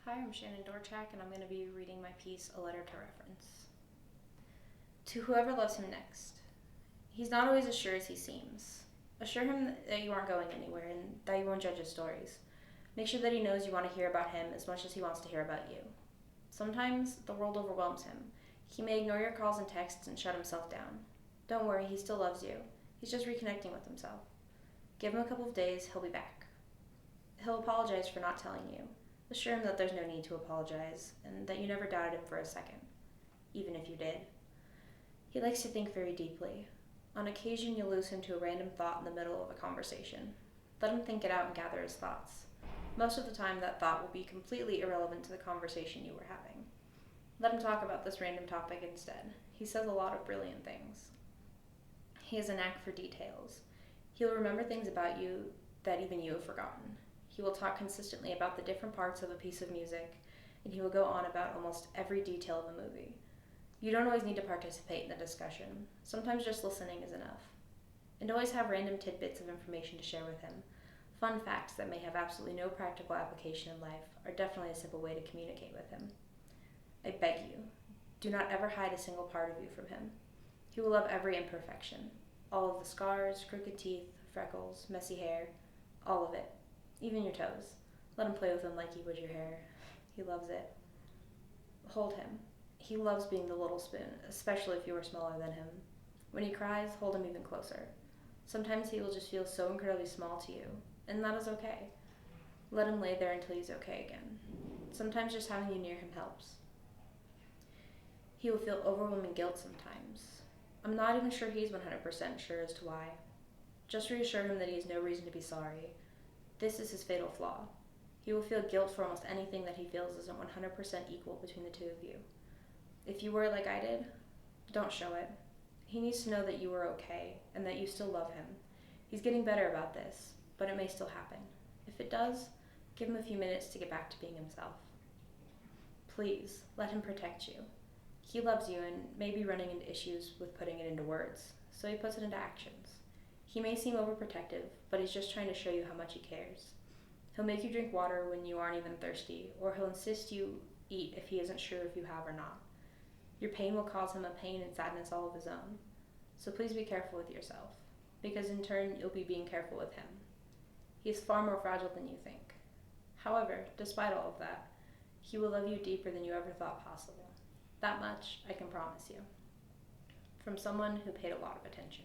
Hi, I'm Shannon Dorchak, and I'm going to be reading my piece, A Letter to Reference. To whoever loves him next. He's not always as sure as he seems. Assure him that you aren't going anywhere and that you won't judge his stories. Make sure that he knows you want to hear about him as much as he wants to hear about you. Sometimes the world overwhelms him. He may ignore your calls and texts and shut himself down. Don't worry, he still loves you. He's just reconnecting with himself. Give him a couple of days, he'll be back. He'll apologize for not telling you. Assure him that there's no need to apologize, and that you never doubted him for a second, even if you did. He likes to think very deeply. On occasion, you'll lose him to a random thought in the middle of a conversation. Let him think it out and gather his thoughts. Most of the time, that thought will be completely irrelevant to the conversation you were having. Let him talk about this random topic instead. He says a lot of brilliant things. He has a knack for details. He'll remember things about you that even you have forgotten. He will talk consistently about the different parts of a piece of music, and he will go on about almost every detail of a movie. You don't always need to participate in the discussion. Sometimes just listening is enough. And always have random tidbits of information to share with him. Fun facts that may have absolutely no practical application in life are definitely a simple way to communicate with him. I beg you, do not ever hide a single part of you from him. He will love every imperfection. All of the scars, crooked teeth, freckles, messy hair, all of it. Even your toes. Let him play with them like you would your hair. He loves it. Hold him. He loves being the little spoon, especially if you are smaller than him. When he cries, hold him even closer. Sometimes he will just feel so incredibly small to you, and that is okay. Let him lay there until he's okay again. Sometimes just having you near him helps. He will feel overwhelming guilt sometimes. I'm not even sure he's 100% sure as to why. Just reassure him that he has no reason to be sorry. This is his fatal flaw. He will feel guilt for almost anything that he feels isn't 100% equal between the two of you. If you were like I did, don't show it. He needs to know that you are okay and that you still love him. He's getting better about this, but it may still happen. If it does, give him a few minutes to get back to being himself. Please, let him protect you. He loves you and may be running into issues with putting it into words, so he puts it into actions. He may seem overprotective, but he's just trying to show you how much he cares. He'll make you drink water when you aren't even thirsty, or he'll insist you eat if he isn't sure if you have or not. Your pain will cause him a pain and sadness all of his own. So please be careful with yourself, because in turn you'll be being careful with him. He is far more fragile than you think. However, despite all of that, he will love you deeper than you ever thought possible. That much I can promise you. From someone who paid a lot of attention.